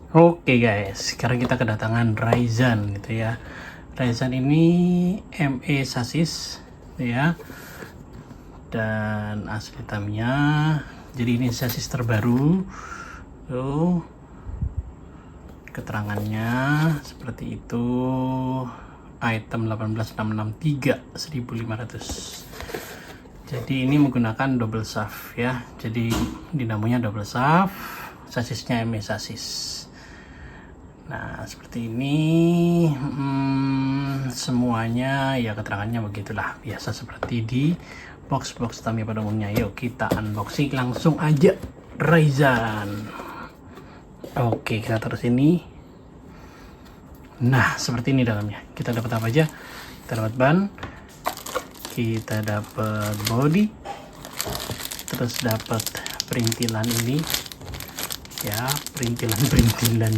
Oke guys, sekarang kita kedatangan Ryzen gitu ya. Ryzen ini ME sasis ya, dan asli Tamiya. Jadi ini sasis terbaru. Tuh, keterangannya seperti itu. Item 18663 1500. Jadi ini menggunakan double shaft ya. Jadi dinamonya double shaft, sasisnya ME sasis. Nah seperti ini, semuanya ya keterangannya begitulah, biasa seperti di box-box Tamiya pada umumnya. Yuk kita unboxing langsung aja Ryzen. Oke, kita taruh sini. Nah seperti ini dalamnya. Kita dapat apa aja? Kita dapat ban, kita dapat body, terus dapat perintilan ini ya, perintilan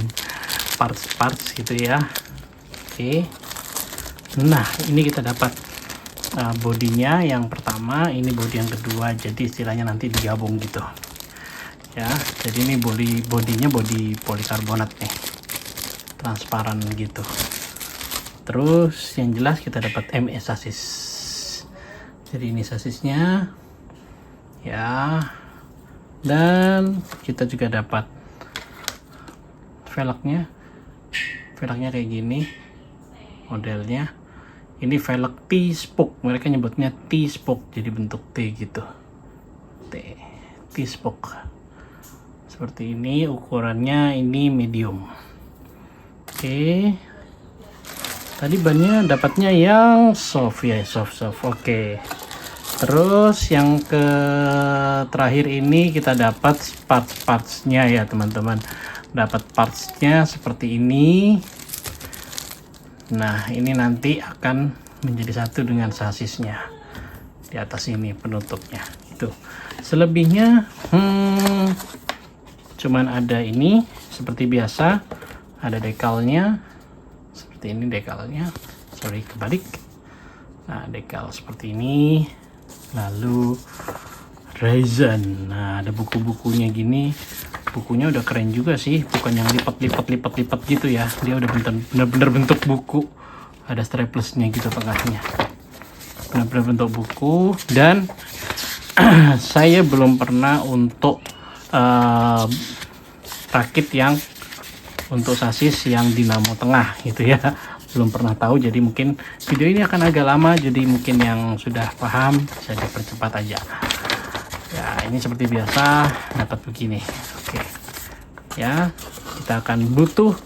parts gitu ya. Oke, nah ini kita dapat bodinya yang pertama, ini body yang kedua, jadi istilahnya nanti digabung gitu ya. Jadi ini bodinya body polikarbonat nih, transparan gitu. Terus yang jelas kita dapat ME sasis. Jadi ini sasisnya ya, dan kita juga dapat velgnya kayak gini modelnya. Ini velg T-spoke, mereka nyebutnya T-spoke, jadi bentuk T gitu, T-spoke seperti ini. Ukurannya ini medium. Oke, tadi bannya dapatnya yang soft ya, soft. Oke, terus yang terakhir ini kita dapat partsnya ya teman-teman. Dapat partsnya seperti ini. Nah ini nanti akan menjadi satu dengan sasisnya. Di atas ini penutupnya itu. Selebihnya cuman ada ini seperti biasa, ada dekalnya seperti ini, kebalik. Nah dekal seperti ini, lalu Ryzen. Nah ada buku-bukunya gini. Bukunya udah keren juga sih, bukan yang lipat gitu ya. Dia udah bener-bener bentuk buku, ada straplessnya gitu tengahnya, bener-bener bentuk buku. Dan saya belum pernah untuk rakit yang untuk sasis yang dinamo tengah gitu ya, belum pernah tahu. Jadi mungkin video ini akan agak lama, jadi mungkin yang sudah paham saya dipercepat aja ya. Ini seperti biasa dapat begini. Oke ya, kita akan butuh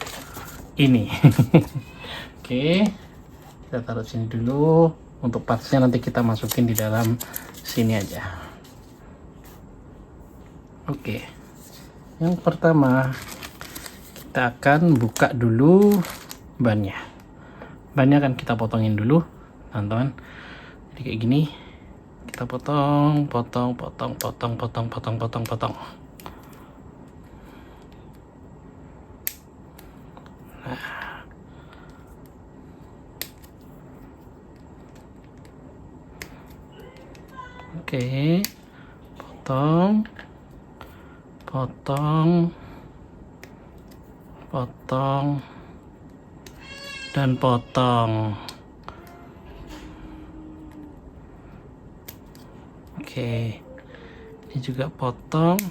ini. Oke, kita taruh sini dulu. Untuk partsnya nanti kita masukin di dalam sini aja. Oke, yang pertama kita akan buka dulu bannya akan kita potongin dulu teman-teman. Jadi kayak gini, kita potong. Oke, potong dan potong. Oke, ini juga potong.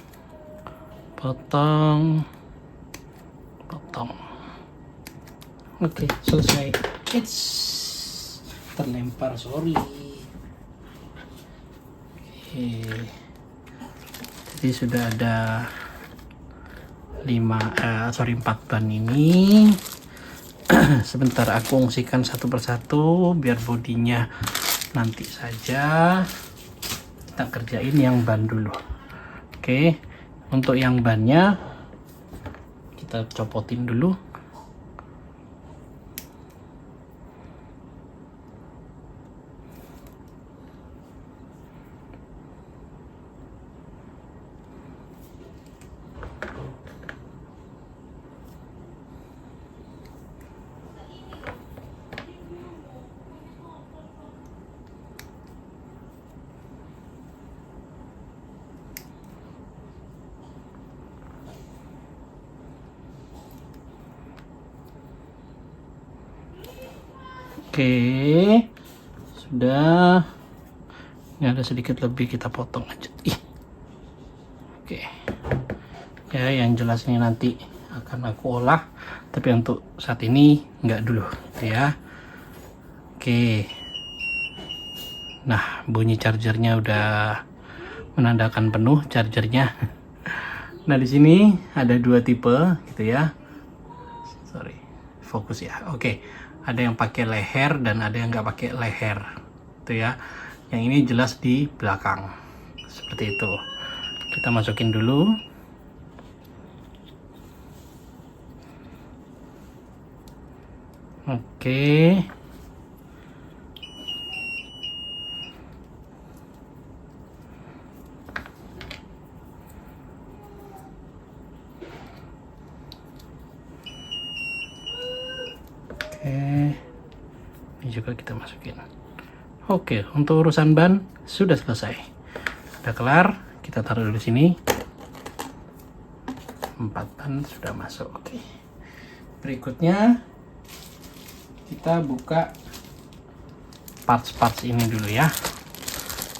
Oke, selesai. It's terlempar, sorry. Oke, jadi sudah ada 4 ban ini. Sebentar aku ungsikan satu persatu biar bodinya nanti saja. Kita kerjain yang ban dulu. Oke, untuk yang bannya kita copotin dulu. Oke, sudah. Ini ada sedikit lebih, kita potong aja. Oke. Ya, yang jelas ini nanti akan aku olah, tapi untuk saat ini nggak dulu, gitu ya. Oke. Nah, bunyi chargernya udah menandakan penuh chargernya. Nah, di sini ada dua tipe, gitu ya. Sorry, fokus ya. Oke, ada yang pakai leher dan ada yang nggak pakai leher, gitu ya. Yang ini jelas di belakang, seperti itu. Kita masukin dulu. Oke. Ini juga kita masukin. Oke, untuk urusan ban sudah selesai. Udah kelar, kita taruh di sini. 4 ban sudah masuk. Oke. Berikutnya kita buka parts-parts ini dulu ya.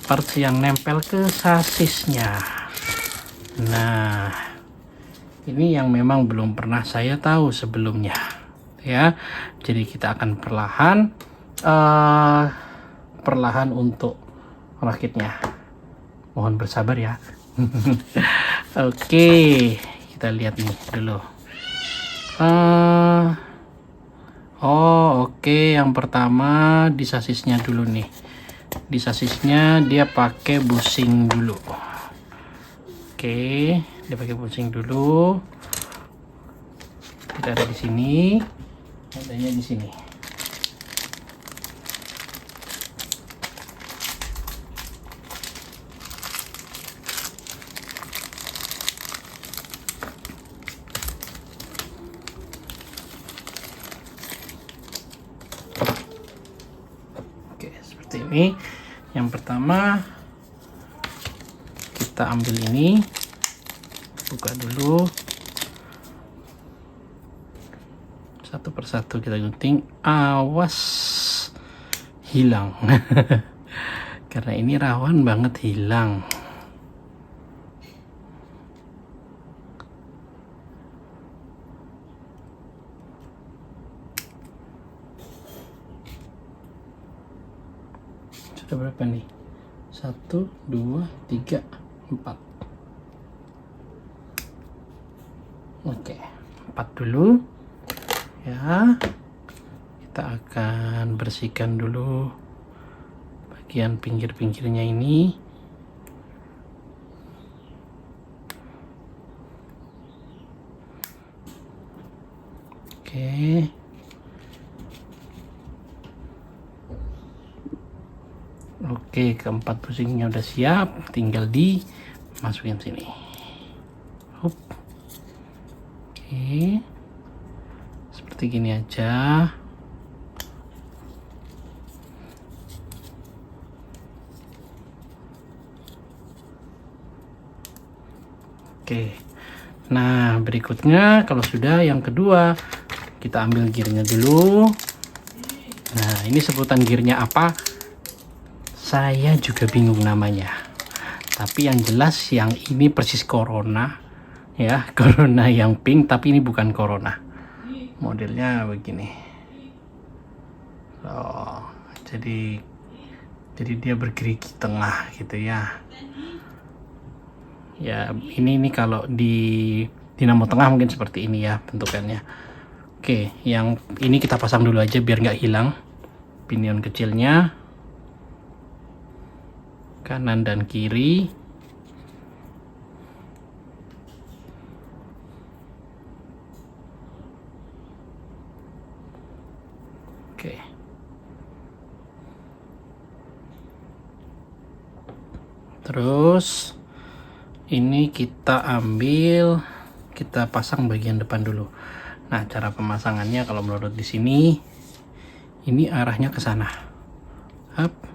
Parts yang nempel ke sasisnya. Nah, ini yang memang belum pernah saya tahu sebelumnya. Ya, jadi kita akan perlahan untuk merakitnya. Mohon bersabar ya. Oke, kita lihat nih dulu. Oke, yang pertama di sasisnya dulu nih. Di sasisnya dia pakai bushing dulu. Oke, dia pakai bushing dulu. Kita ada di sini. Adanya di sini. Oke, seperti ini. Yang pertama kita ambil ini, buka dulu. Satu persatu kita gunting, awas hilang. Karena ini rawan banget hilang. Sudah berapa nih? 1, 2, 3, 4. Oke, 4 dulu. Ya, kita akan bersihkan dulu bagian pinggir-pinggirnya ini. Oke. Oke, keempat bushingnya udah siap, tinggal dimasukin sini. Hup. Oke. Seperti gini aja. Oke. Nah, berikutnya kalau sudah yang kedua, kita ambil gearnya dulu. Nah, ini sebutan gearnya apa? Saya juga bingung namanya. Tapi yang jelas yang ini persis Corona. Ya, Corona yang pink, tapi ini bukan Corona. Modelnya begini. Oh, jadi dia bergerigi tengah gitu ya. Ya, ini kalau di dinamo tengah mungkin seperti ini ya bentukannya. Oke, yang ini kita pasang dulu aja biar nggak hilang. Pinion kecilnya kanan dan kiri. Oke. Terus ini kita ambil, kita pasang bagian depan dulu. Nah, cara pemasangannya kalau menurut di sini, ini arahnya ke sana. Up.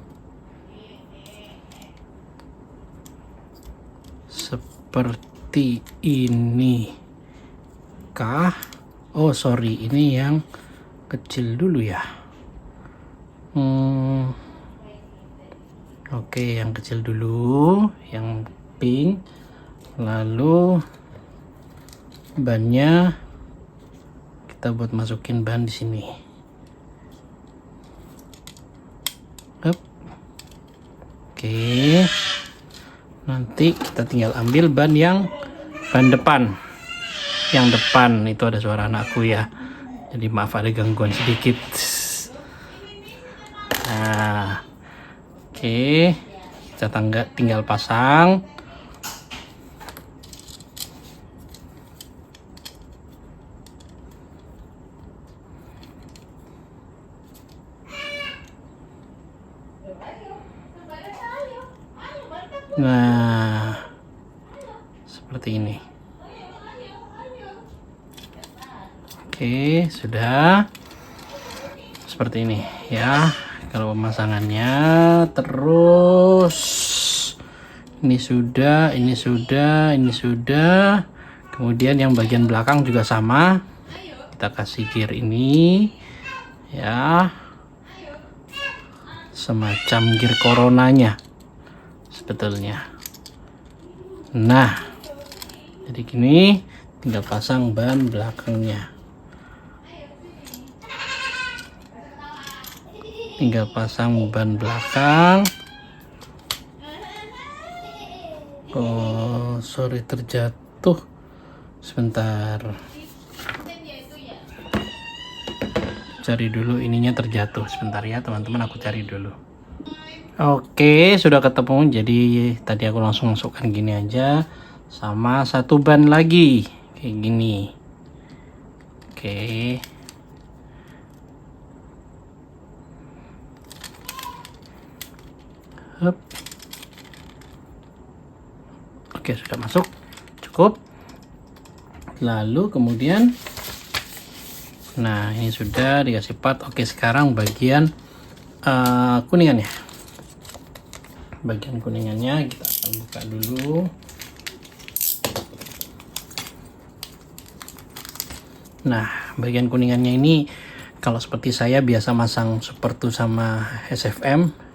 Seperti ini. Kah? Oh, sorry, ini yang kecil dulu ya. Oke, yang kecil dulu, yang pink. Lalu bannya kita buat masukin ban di sini. Oke. Nanti kita tinggal ambil ban depan. Yang depan itu ada suara anakku ya. Jadi maaf ada gangguan sedikit. Nah, oke, kita tinggal pasang. Nah, seperti ini. Oke, sudah seperti ini ya. Kalau pemasangannya, terus ini sudah. Kemudian yang bagian belakang juga sama. Kita kasih gear ini ya, semacam gear coronanya sebetulnya. Nah, jadi gini, tinggal pasang ban belakangnya. Tinggal pasang ban belakang. Oh, sorry, terjatuh. Sebentar. Cari dulu ininya, terjatuh. Sebentar ya, teman-teman, aku cari dulu. Oke, sudah ketemu. Jadi tadi aku langsung masukkan gini aja. Sama satu ban lagi. Kayak gini. Oke. Hup. Oke, sudah masuk, cukup. Lalu kemudian, nah ini sudah dikasih part. Oke, sekarang bagian kuningannya. Bagian kuningannya kita akan buka dulu. Nah, bagian kuningannya ini kalau seperti saya biasa masang Super 2 sama SFM,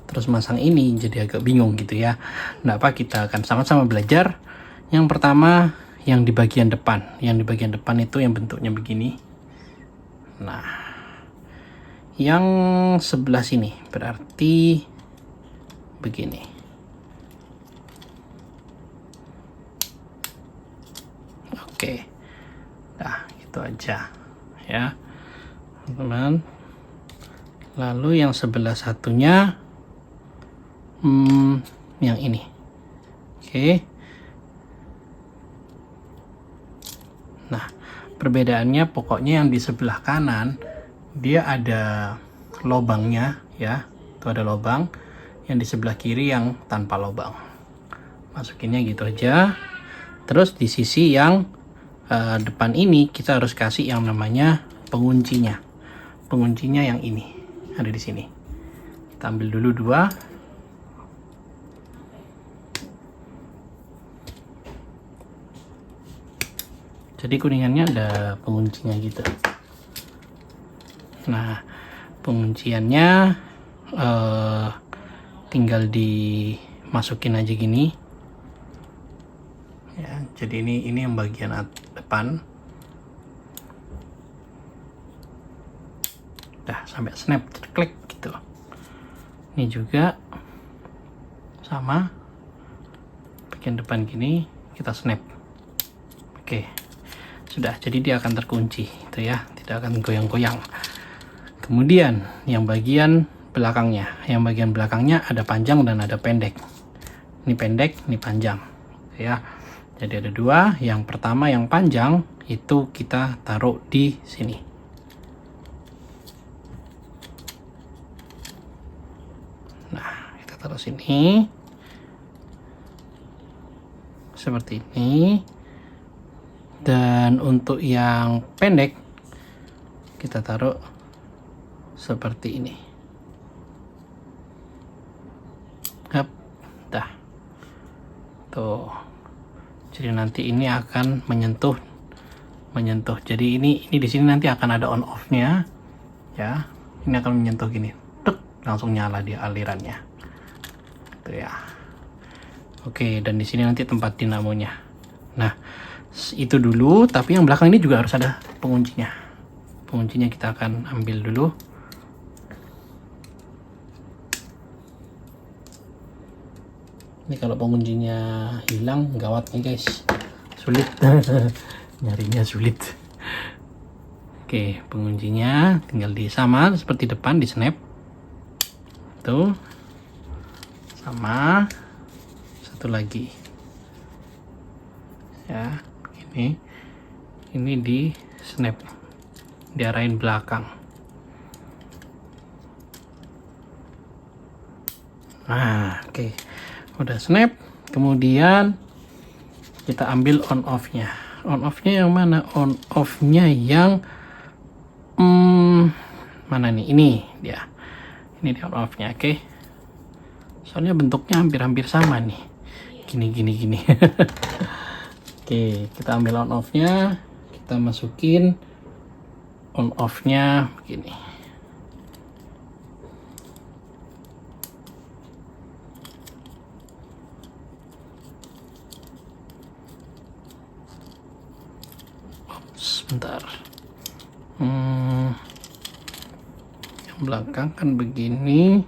terus masang ini jadi agak bingung gitu ya. Nggak apa, kita akan sama-sama belajar. Yang pertama yang di bagian depan. Yang di bagian depan itu yang bentuknya begini. Nah, yang sebelah sini berarti begini. Oke. Nah, itu aja ya, teman-teman. Lalu yang sebelah satunya yang ini. Oke. Nah, perbedaannya pokoknya yang di sebelah kanan dia ada lubangnya ya. Itu ada lubang. Yang di sebelah kiri yang tanpa lubang. Masukinnya gitu aja. Terus di sisi yang depan ini kita harus kasih yang namanya penguncinya. Penguncinya yang ini ada di sini. Kita ambil dulu 2. Jadi kuningannya ada penguncinya gitu. Nah, pengunciannya tinggal dimasukin aja gini. Ya, jadi ini yang bagian depan. Dah sampai snap, klik gitu. Ini juga sama. Bagian depan gini kita snap. Oke. Sudah, jadi dia akan terkunci itu ya, tidak akan goyang-goyang. Kemudian yang bagian belakangnya ada panjang dan ada pendek. Ini pendek, ini panjang ya. Jadi ada 2. Yang pertama yang panjang itu kita taruh di sini. Nah, kita taruh sini seperti ini. Dan untuk yang pendek kita taruh seperti ini. Hap, dah. Tuh. Jadi nanti ini akan menyentuh. Jadi ini di sini nanti akan ada on off-nya. Ya. Ini akan menyentuh gini. Tuk. langsung nyala dia alirannya. Itu ya. Oke, dan di sini nanti tempat dinamonya. Nah, itu dulu, tapi yang belakang ini juga harus ada penguncinya. Penguncinya kita akan ambil dulu. Ini kalau penguncinya hilang gawat nih guys, sulit. Nyarinya sulit. Oke, penguncinya tinggal sama seperti depan, di snap tuh, sama satu lagi ya, ini di snap, diarahin belakang. Nah, oke. Udah snap, kemudian kita ambil on off-nya. On off-nya yang mana? On off-nya yang mana nih? Ini dia. Ini dia on off-nya, oke. Soalnya bentuknya hampir-hampir sama nih. Gini. Oke, kita ambil on off-nya, kita masukin on off-nya begini. Sebentar, yang belakang kan begini,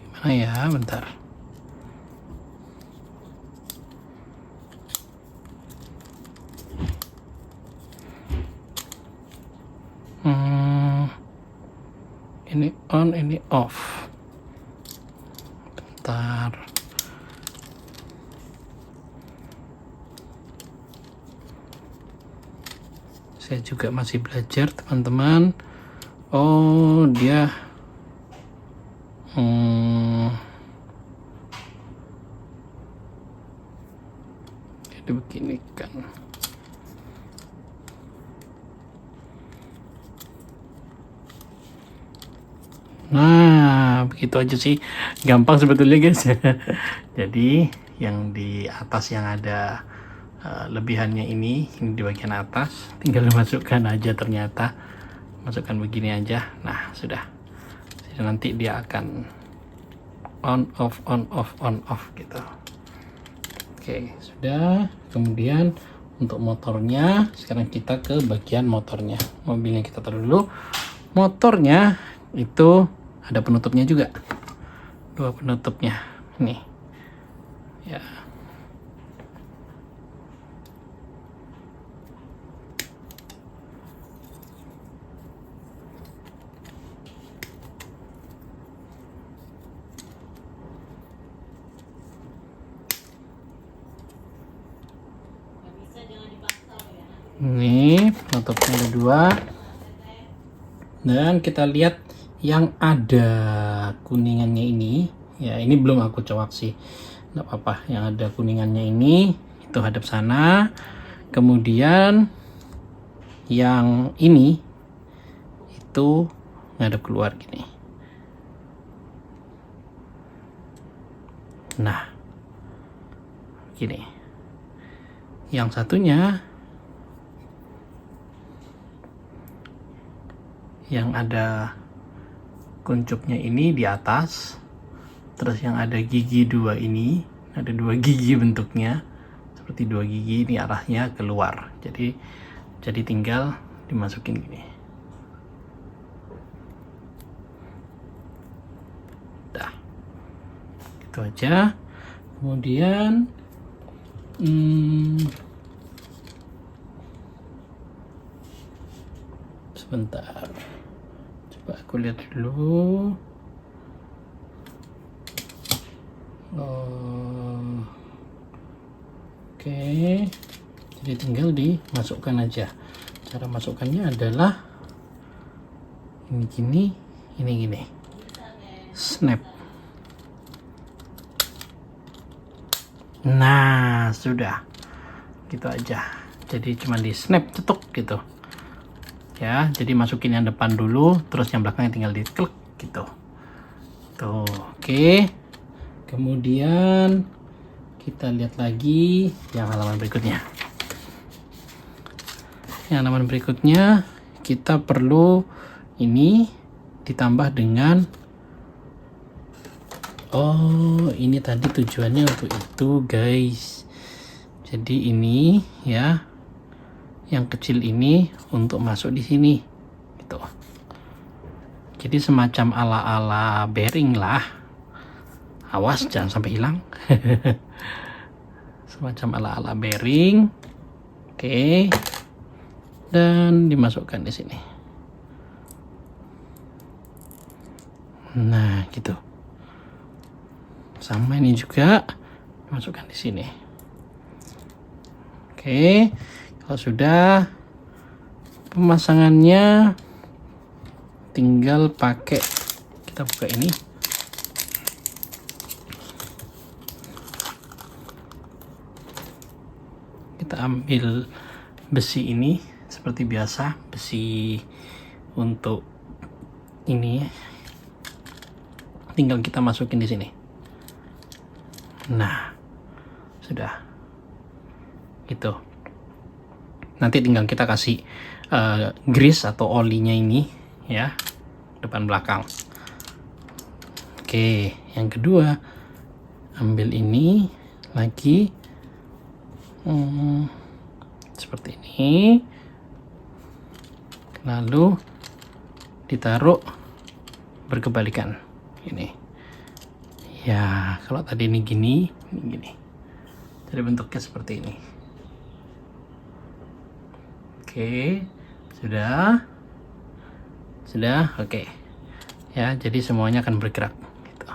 gimana ya, bentar. Ini on, ini off. Bentar. Saya juga masih belajar, teman-teman. Oh, dia jadi begini kan. Nah, begitu aja sih, gampang sebetulnya guys. Jadi yang di atas yang ada lebihannya ini di bagian atas, tinggal dimasukkan aja, ternyata masukkan begini aja. Nah, sudah. Jadi nanti dia akan on off gitu. Oke, sudah. Kemudian untuk motornya, sekarang kita ke bagian motornya. Mobilnya kita taruh dulu. Motornya itu ada penutupnya juga, 2 penutupnya nih ya. Ini penutupnya ada 2, dan kita lihat yang ada kuningannya ini ya, ini belum aku coak sih, nggak apa-apa. Yang ada kuningannya ini itu hadap sana, kemudian yang ini itu ngadep keluar gini. Nah, gini. Yang satunya yang ada kuncupnya ini di atas, terus yang ada gigi 2 ini, ada 2 gigi bentuknya seperti 2 gigi, ini arahnya keluar, jadi tinggal dimasukin gini. Dah, itu aja. Kemudian sebentar, coba aku lihat dulu. Oke, jadi tinggal dimasukkan aja. Cara masukkannya adalah ini gini, ini gini, snap. Nah, sudah, gitu aja. Jadi cuma di snap, cetuk gitu ya. Jadi masukin yang depan dulu, terus yang belakangnya tinggal di klik gitu tuh. Oke, kemudian kita lihat lagi yang halaman berikutnya. yang halaman berikutnya kita perlu ini ditambah dengan, oh ini tadi tujuannya untuk itu guys. Jadi ini ya, yang kecil ini untuk masuk di sini gitu. Jadi semacam ala-ala bearing lah, awas jangan sampai hilang. Semacam ala-ala bearing. Oke, dan dimasukkan di sini. Nah gitu, sama ini juga dimasukkan di sini. Oke, kalau sudah, pemasangannya tinggal pakai, kita buka ini, kita ambil besi ini seperti biasa, besi untuk ini tinggal kita masukin di sini. Nah sudah gitu. Nanti tinggal kita kasih grease atau olinya ini ya, depan belakang. Oke, yang kedua ambil ini lagi, seperti ini, lalu ditaruh berkebalikan ini ya. Kalau tadi ini gini, jadi bentuknya seperti ini. Oke, sudah oke ya, jadi semuanya akan bergerak gitu.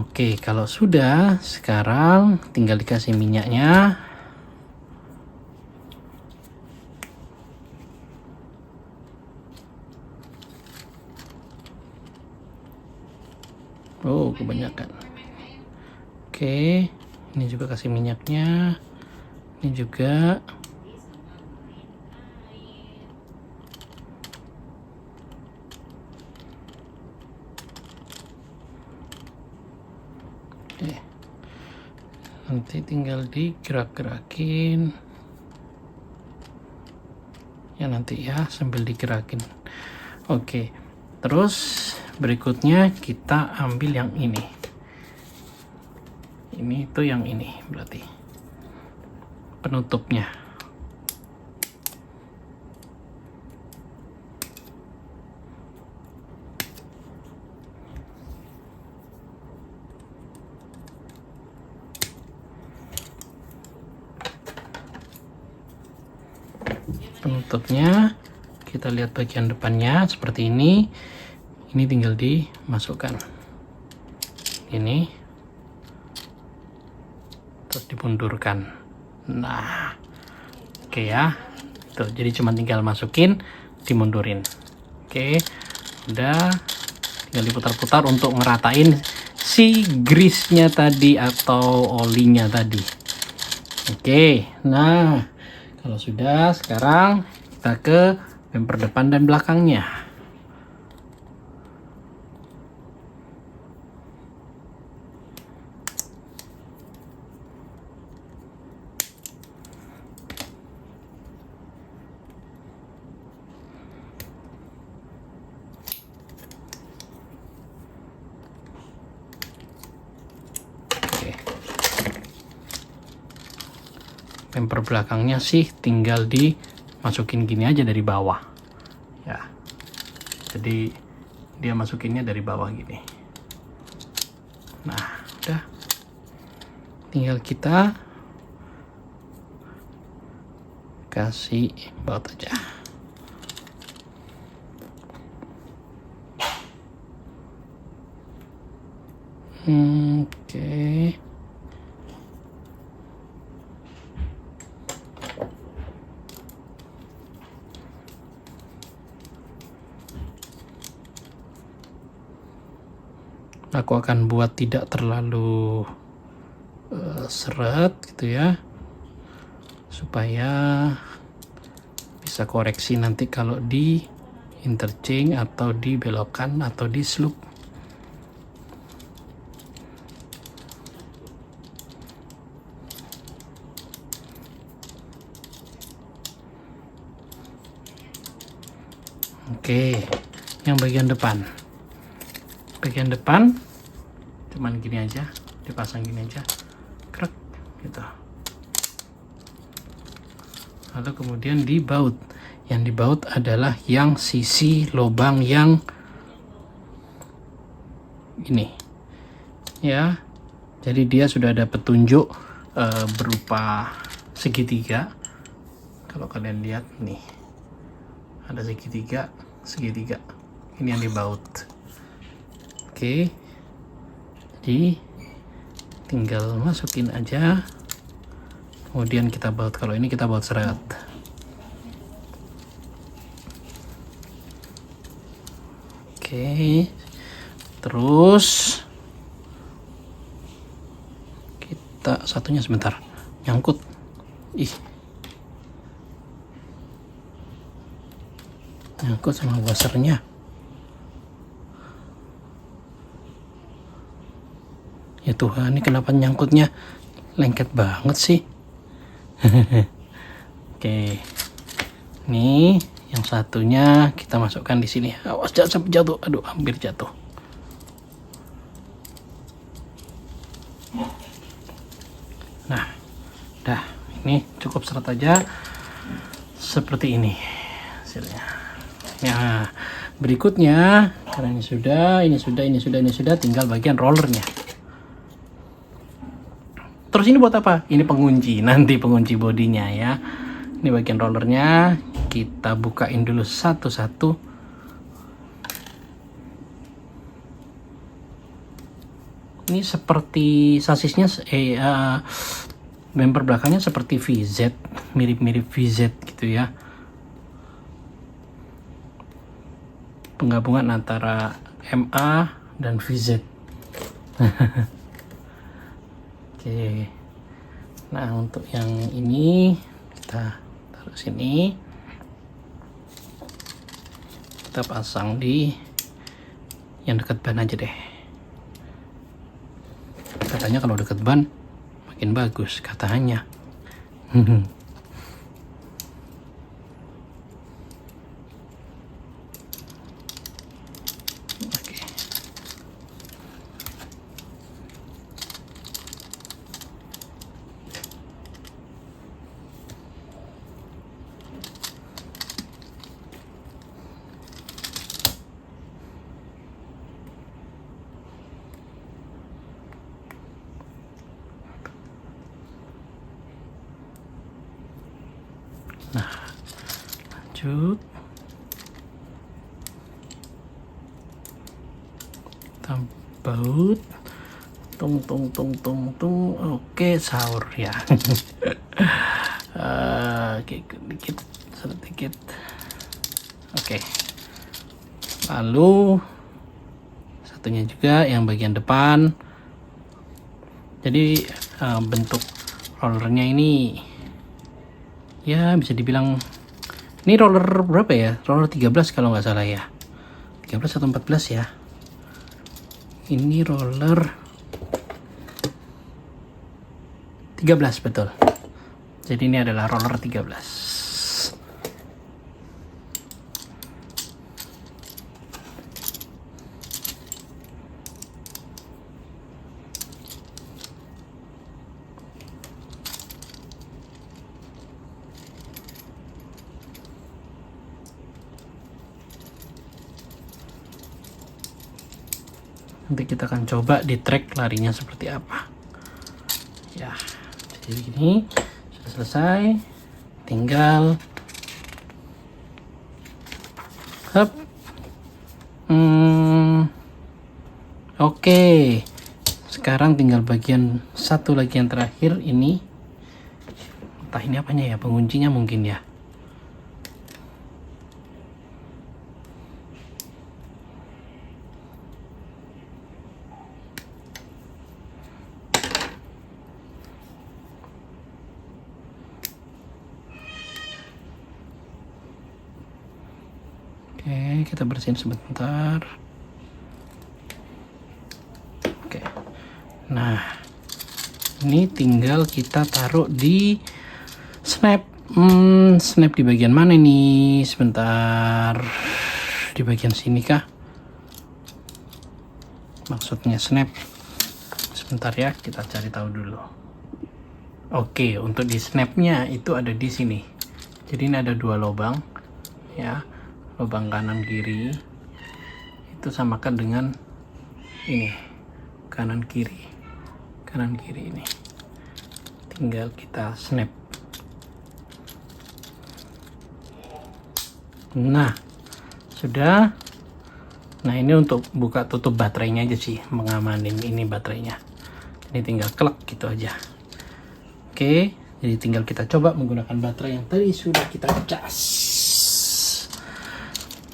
Oke, kalau sudah, sekarang tinggal dikasih minyaknya. Oh kebanyakan. Oke, ini juga kasih minyaknya, ini juga. Oke, nanti tinggal digerak-gerakin ya, nanti ya sambil digerakin. Oke, terus berikutnya kita ambil yang ini tuh, yang ini berarti penutupnya. Penutupnya kita lihat bagian depannya seperti ini tinggal dimasukkan ini, terus dibundurkan. Nah oke ya, tuh jadi cuma tinggal masukin, dimundurin. Oke, udah, tinggal diputar-putar untuk ngeratain si grease-nya tadi atau olinya tadi. Oke, nah kalau sudah, sekarang kita ke bumper depan dan belakangnya. Bumper belakangnya sih tinggal dimasukin gini aja dari bawah ya, jadi dia masukinnya dari bawah gini. Nah udah, tinggal kita kasih baut aja. Oke. Aku akan buat tidak terlalu seret gitu ya, supaya bisa koreksi nanti kalau di interchange atau dibelokkan atau di slope. Oke, yang bagian depan. Bagian depan cuman gini aja, dipasang gini aja. Krek gitu. Lalu kemudian dibaut. Yang dibaut adalah yang sisi lubang yang ini. Ya. Jadi dia sudah ada petunjuk berupa segitiga. Kalau kalian lihat nih. Ada segitiga, segitiga. Ini yang dibaut. Oke. Jadi tinggal masukin aja. Kemudian kita baut. Kalau ini kita baut seret. Oke, terus kita satunya sebentar nyangkut. Nyangkut sama wassernya. Ya Tuhan, ini kenapa nyangkutnya lengket banget sih? Oke, nih yang satunya kita masukkan di sini. Awas jangan sampai jatuh. Aduh, hampir jatuh. Nah, dah. Ini cukup seret aja. Seperti ini hasilnya. Nah, berikutnya karena ini sudah, tinggal bagian rollernya. Terus ini buat apa? Ini pengunci, nanti pengunci bodinya ya. Ini bagian rollernya. Kita bukain dulu satu-satu. Ini seperti sasisnya, bumper belakangnya seperti VZ, mirip-mirip VZ gitu ya. Penggabungan antara MA dan VZ. Oke. Nah, untuk yang ini kita taruh sini. Kita pasang di yang dekat ban aja deh. Katanya kalau dekat ban makin bagus katanya. Oke. Nah, lanjut. Kita baut. Tung. Oke, sahur ya. Oke, sedikit. Oke. Lalu satunya juga yang bagian depan. Jadi bentuk rollernya ini ya bisa dibilang ini roller berapa ya? Roller 13 kalau nggak salah ya. 13 atau 14 ya. Ini roller 13 betul. Jadi ini adalah roller 13. Nanti kita akan coba di track larinya seperti apa ya. Jadi gini sudah selesai, tinggal oke. Sekarang tinggal bagian satu lagi yang terakhir ini, entah ini apanya ya, penguncinya mungkin ya. Oke, kita bersihin sebentar. Oke. Nah, ini tinggal kita taruh di snap. Snap di bagian mana nih? Sebentar. di bagian sini kah? Maksudnya snap. Sebentar ya, kita cari tahu dulu. Oke, untuk di snapnya itu ada di sini. Jadi ini ada 2 lubang ya, lubang kanan kiri. Itu samakan dengan ini, kanan kiri ini. Tinggal kita snap. Nah, sudah. Nah, ini untuk buka tutup baterainya aja sih, mengamanin ini baterainya. Ini tinggal klek gitu aja. Oke, jadi tinggal kita coba menggunakan baterai yang tadi sudah kita cas.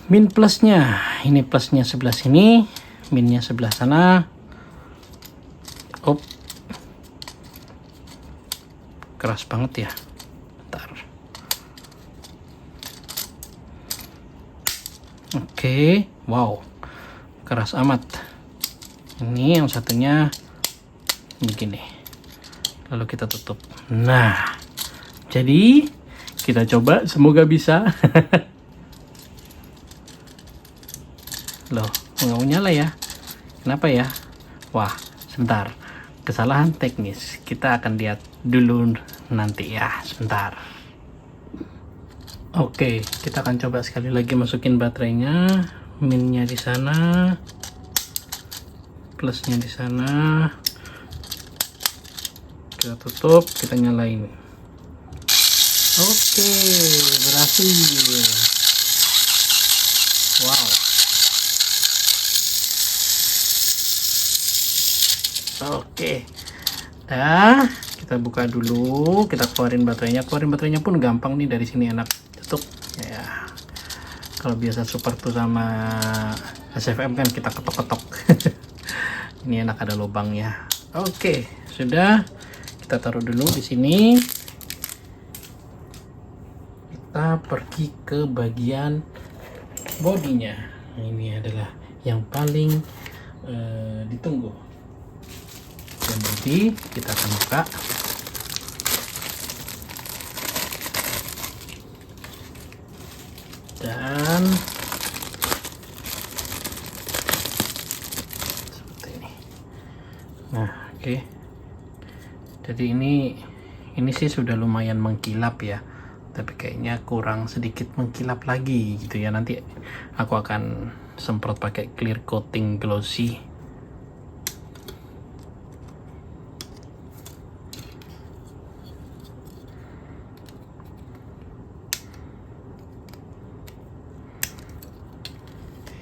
Min plusnya, ini plusnya sebelah sini, minnya sebelah sana. Op, keras banget ya. Bentar. Oke, wow, keras amat. Ini yang satunya begini. Lalu kita tutup. Nah, jadi kita coba, semoga bisa. Loh, nggak mau nyala ya? Kenapa ya? Wah, sebentar. Kesalahan teknis. Kita akan lihat dulu nanti ya. Sebentar. Oke, kita akan coba sekali lagi masukin baterainya. Minnya di sana. Plusnya di sana. Kita tutup, kita nyalain. Oke, berhasil. Wow. Oke, dah, kita buka dulu, kita keluarin baterainya. Keluarin baterainya pun gampang nih, dari sini enak, tutup ya. Kalau biasa super tuh sama SFM kan kita ketok-ketok. Ini enak, ada lubangnya. Oke, sudah, kita taruh dulu di sini. Kita pergi ke bagian bodinya. Ini adalah yang paling ditunggu. Dan bodi kita akan buka. Dan seperti ini. Nah, oke. Jadi ini sih sudah lumayan mengkilap ya. Tapi kayaknya kurang sedikit mengkilap lagi gitu ya. Nanti aku akan semprot pakai clear coating glossy.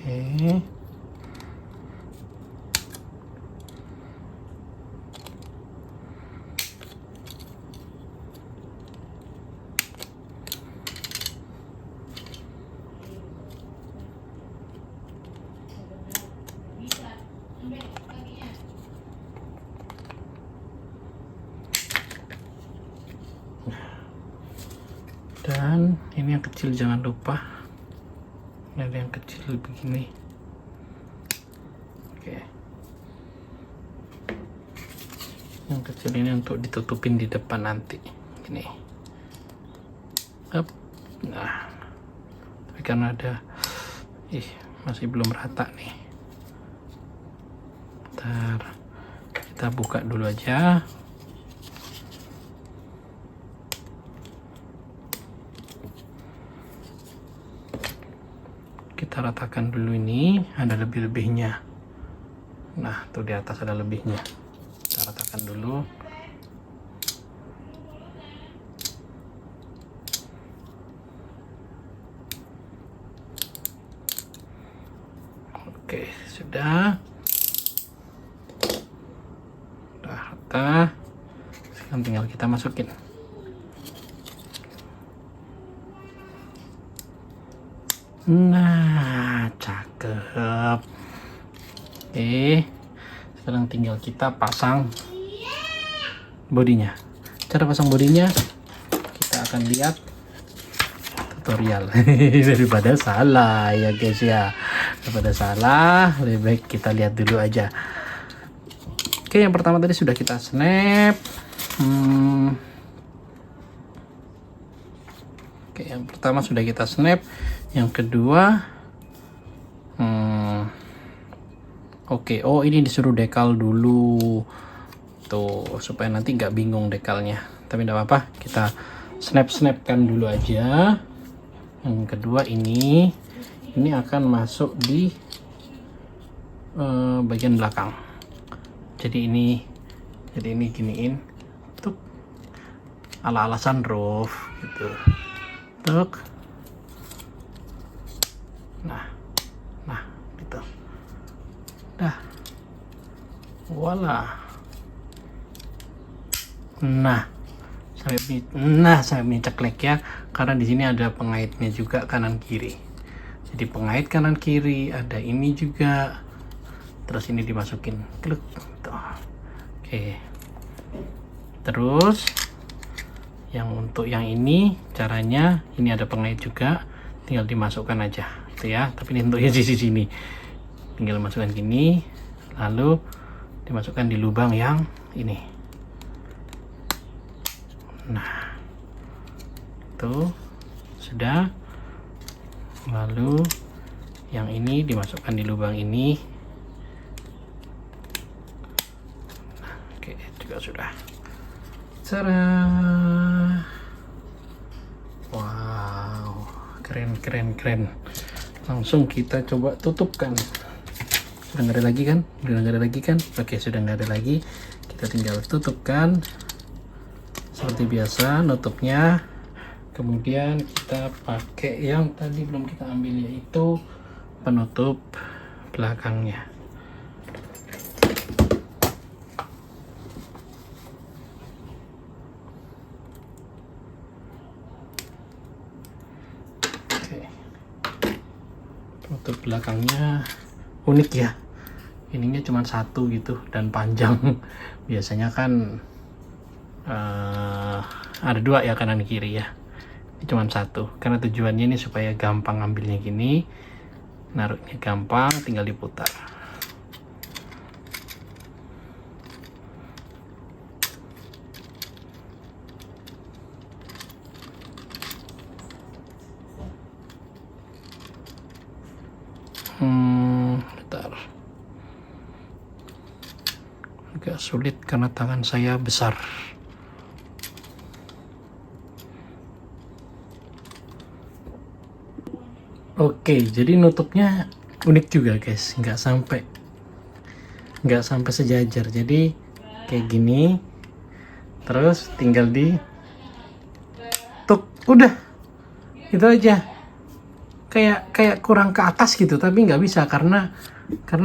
Oke. Dan ini yang kecil jangan lupa. Ada yang kecil begini. Oke. Yang kecil ini untuk ditutupin di depan nanti. Gini. Up. Nah. Tapi karena ada masih belum rata nih. Bentar. Kita buka dulu aja. Kita ratakan dulu, ini ada lebih-lebihnya. Nah, tuh di atas ada lebihnya. Kita ratakan dulu. Oke, sudah. Udah rata. Sekarang tinggal kita masukin. Nah, cakep. Oke, sekarang tinggal kita pasang bodinya. Cara pasang bodinya kita akan lihat tutorial. Daripada salah ya guys ya, daripada salah lebih baik kita lihat dulu aja. Oke, yang pertama tadi sudah kita snap. Oke, yang pertama sudah kita snap. Yang kedua Oke, oh ini disuruh dekal dulu tuh supaya nanti nggak bingung dekalnya. Tapi nggak apa-apa, kita snap-snapkan dulu aja. Yang kedua ini akan masuk di bagian belakang. Jadi ini giniin tuh ala-ala sunroof gitu. Tuk. Nah gitu. Dah. Voila. Nah, sampai ceklek ya, karena di sini ada pengaitnya juga kanan kiri. Jadi pengait kanan kiri, ada ini juga. Terus ini dimasukin. Kluk. Tuh. Oke. Terus yang untuk yang ini caranya, ini ada pengait juga, tinggal dimasukkan aja itu ya. Tapi ini untuknya di sini. Tinggal masukkan gini, lalu dimasukkan di lubang yang ini. Nah, itu sudah. Lalu yang ini dimasukkan di lubang ini. Nah, oke, juga sudah. Cara. Wow, keren. Langsung kita coba tutupkan. Sudah nggak ada lagi kan? Oke, sudah nggak ada lagi. Kita tinggal tutupkan seperti biasa nutupnya. Kemudian kita pakai yang tadi belum kita ambil, yaitu penutup belakangnya. Oke. Penutup belakangnya unik ya. Ininya cuma satu gitu dan panjang. Biasanya kan ada dua ya, kanan kiri ya. Ini cuma satu, karena tujuannya ini supaya gampang ambilnya gini, naruhnya gampang, tinggal diputar. Bentar. Agak sulit karena tangan saya besar. Oke, jadi nutupnya unik juga guys, nggak sampai sejajar. Jadi kayak gini, terus tinggal di tuk, udah itu aja. Kayak kurang ke atas gitu, tapi nggak bisa karena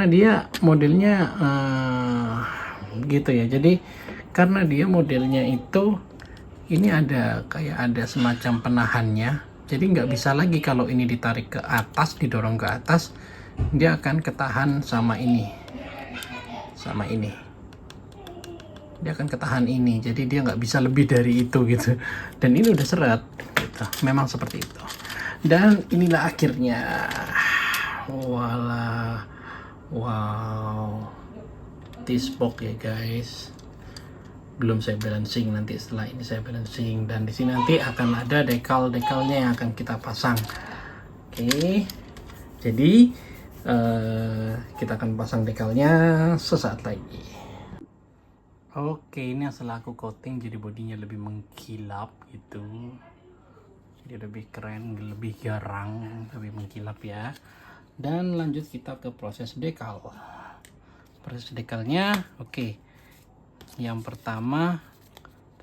dia modelnya gitu ya. Jadi karena dia modelnya itu ini ada semacam penahannya. Jadi nggak bisa lagi kalau ini ditarik ke atas, didorong ke atas, dia akan ketahan sama ini. Dia akan ketahan ini, jadi dia nggak bisa lebih dari itu gitu. Dan ini udah seret gitu. Memang seperti itu. Dan inilah akhirnya. Wow, this box ya guys. Belum saya balancing, nanti setelah ini saya balancing. Dan di sini nanti akan ada dekalnya yang akan kita pasang. Oke, jadi kita akan pasang dekalnya sesaat lagi. Oke, ini setelah aku coating, jadi bodinya lebih mengkilap gitu. Jadi lebih keren, lebih garang, lebih mengkilap ya. Dan lanjut kita ke proses dekal. Proses dekalnya, oke. Yang pertama,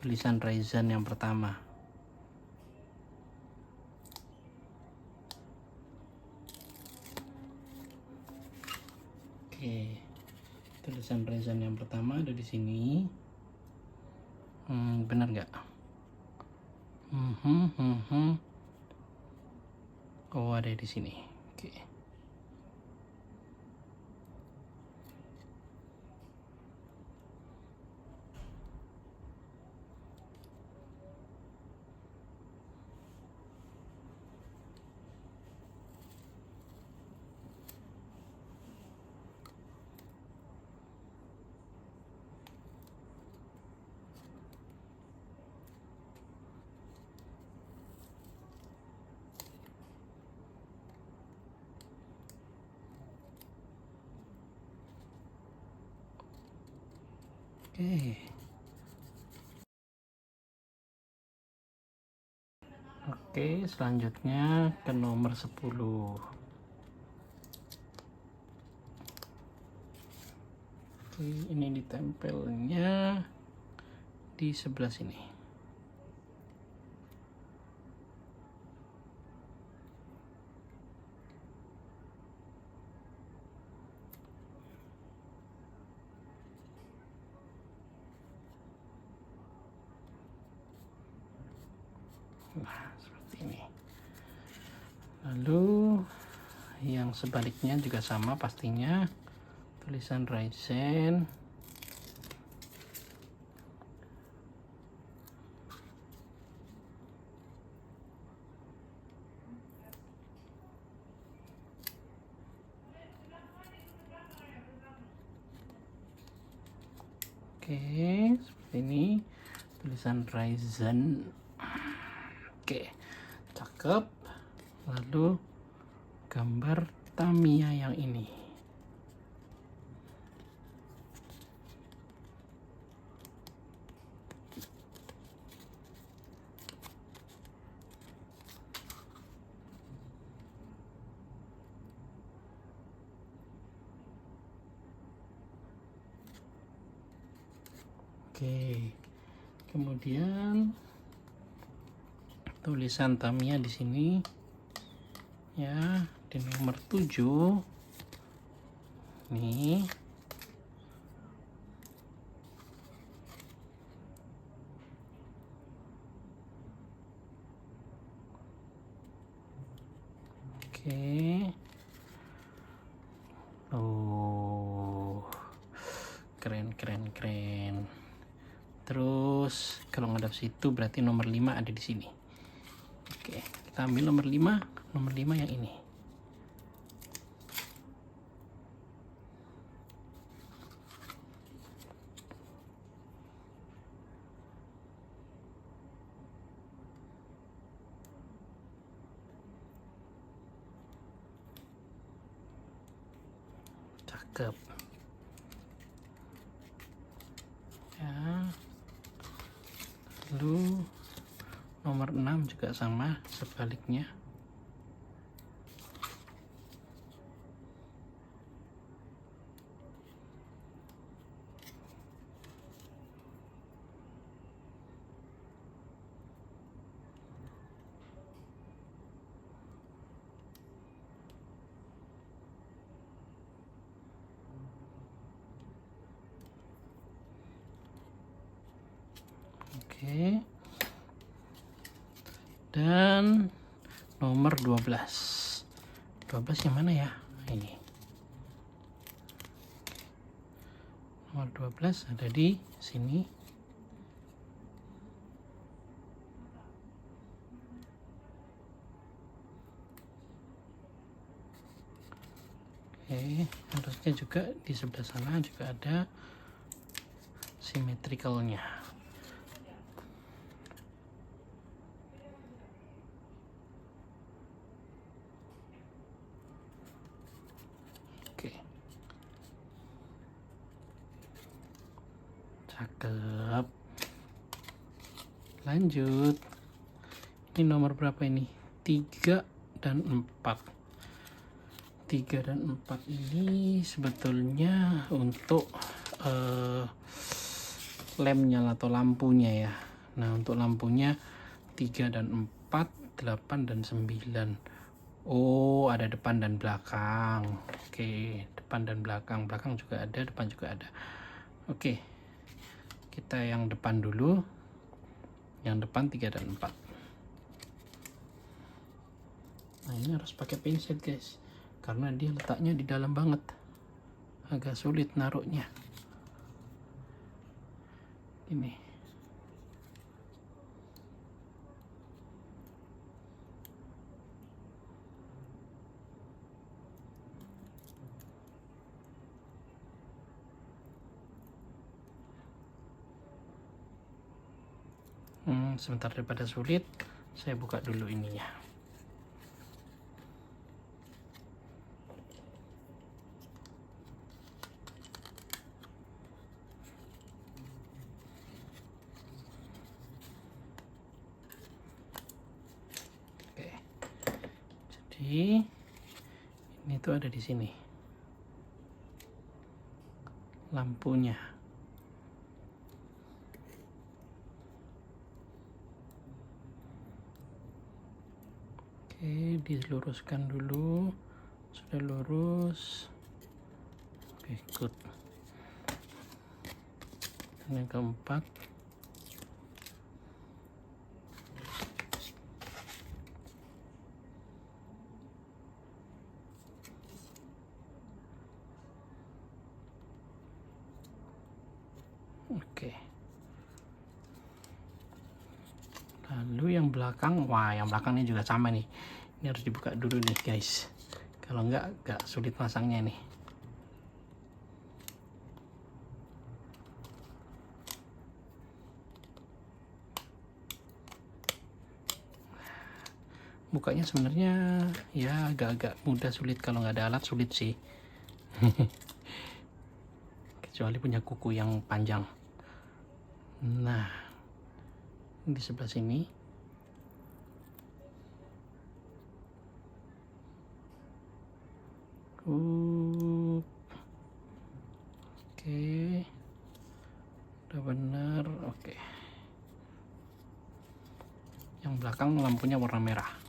tulisan Ryzen yang pertama. Oke, tulisan Ryzen yang pertama ada di sini. Benar nggak? Oh, ada di sini. Oke. Oke, selanjutnya ke nomor 10. Oke, ini ditempelnya di sebelah sini. Nah, seperti ini. Lalu yang sebaliknya juga sama pastinya, tulisan Ryzen. Oke, seperti ini tulisan Ryzen. Oke, cakep. Lalu gambar Tamiya yang ini. Oke, kemudian tulisan Tamiya di sini ya, di nomor 7 nih. Oke. Oh, keren. Terus kalau ngadap situ berarti nomor 5 ada di sini. Oke, kita ambil nomor 5 yang ini. Cakep. Ya. Lalu nomor 6 juga sama sebaliknya. Oke. Dan nomor 12. 12 yang mana ya? Ini. Nomor 12 ada di sini. Oke, harusnya juga di sebelah sana juga ada symmetricalnya. Oke, cakep. Lanjut, ini nomor berapa ini? 3 dan 4. 3 dan 4 ini sebetulnya untuk lemnya atau lampunya ya. Nah, untuk lampunya 3 dan 4, 8 dan 9. Oh, ada depan dan belakang. Oke, depan dan belakang. Belakang juga ada, depan juga ada. Oke, kita yang depan dulu. Yang depan 3 dan 4. Nah, ini harus pakai pensil guys, karena dia letaknya di dalam banget, agak sulit naruhnya. Ini sebentar, daripada sulit saya buka dulu ininya. Jadi ini tuh ada di sini lampunya. Oke, diluruskan dulu. Sudah lurus. Oke, good. Dan yang keempat, oke. Lalu yang belakang, wah yang belakang ini juga sama nih. Ini harus dibuka dulu nih guys. Kalau enggak sulit pasangnya nih. Bukanya sebenarnya ya agak-agak mudah, sulit kalau nggak ada alat sulit sih. Kecuali punya kuku yang panjang. Nah, di sebelah sini oke, udah bener. Oke, yang belakang lampunya warna merah.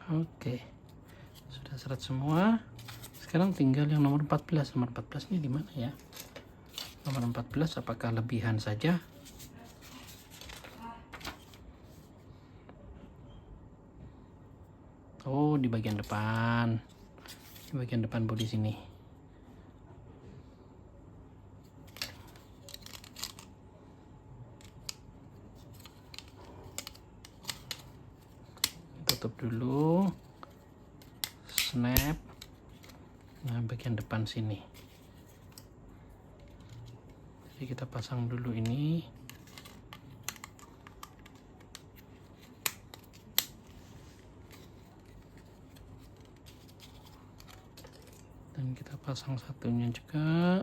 Oke, sudah seret semua. Sekarang tinggal yang nomor 14. Nomor 14 ini di mana ya? Nomor 14 apakah lebihan saja? Oh, di bagian depan. Di bagian depan bodi sini. Tutup dulu, snap. Nah, bagian depan sini. Jadi kita pasang dulu ini. Dan kita pasang satunya juga.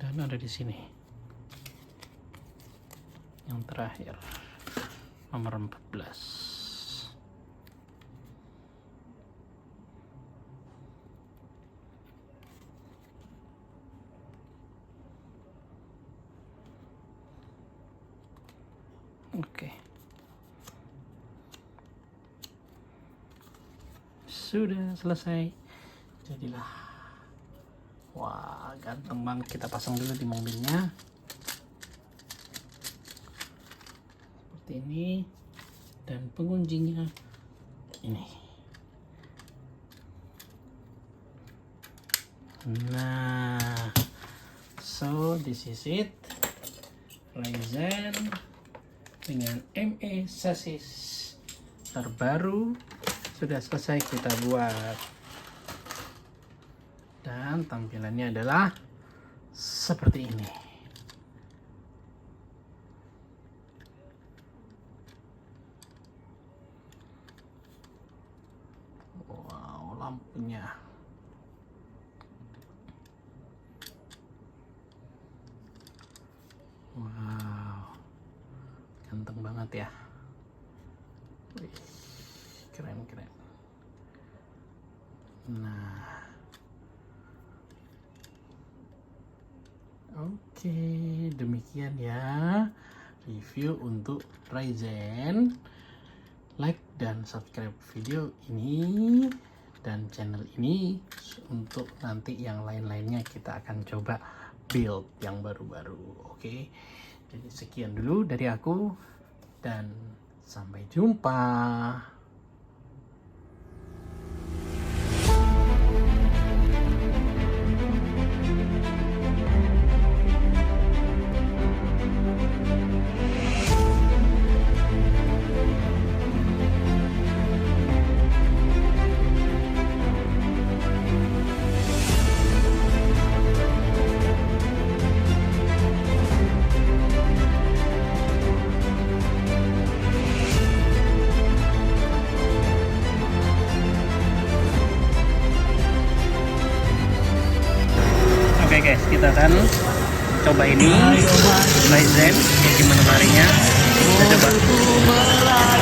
Dan ada di sini. Yang terakhir, nomor 14. Oke. Sudah selesai. Jadilah. Wah, ganteng banget. Kita pasang dulu di mobilnya. Ini dan pengunjingnya ini. Nah, so this is it. Ryzen dengan ME chassis terbaru sudah selesai kita buat, dan tampilannya adalah seperti ini. Lampunya wow, ganteng banget ya. Wih, keren. Nah, oke, demikian ya review untuk Ryzen. Like dan subscribe video ini dan channel ini, untuk nanti yang lain-lainnya kita akan coba build yang baru-baru. Oke, jadi sekian dulu dari aku dan sampai jumpa. akan coba ini Baizen, ya gimana larinya. Kita coba.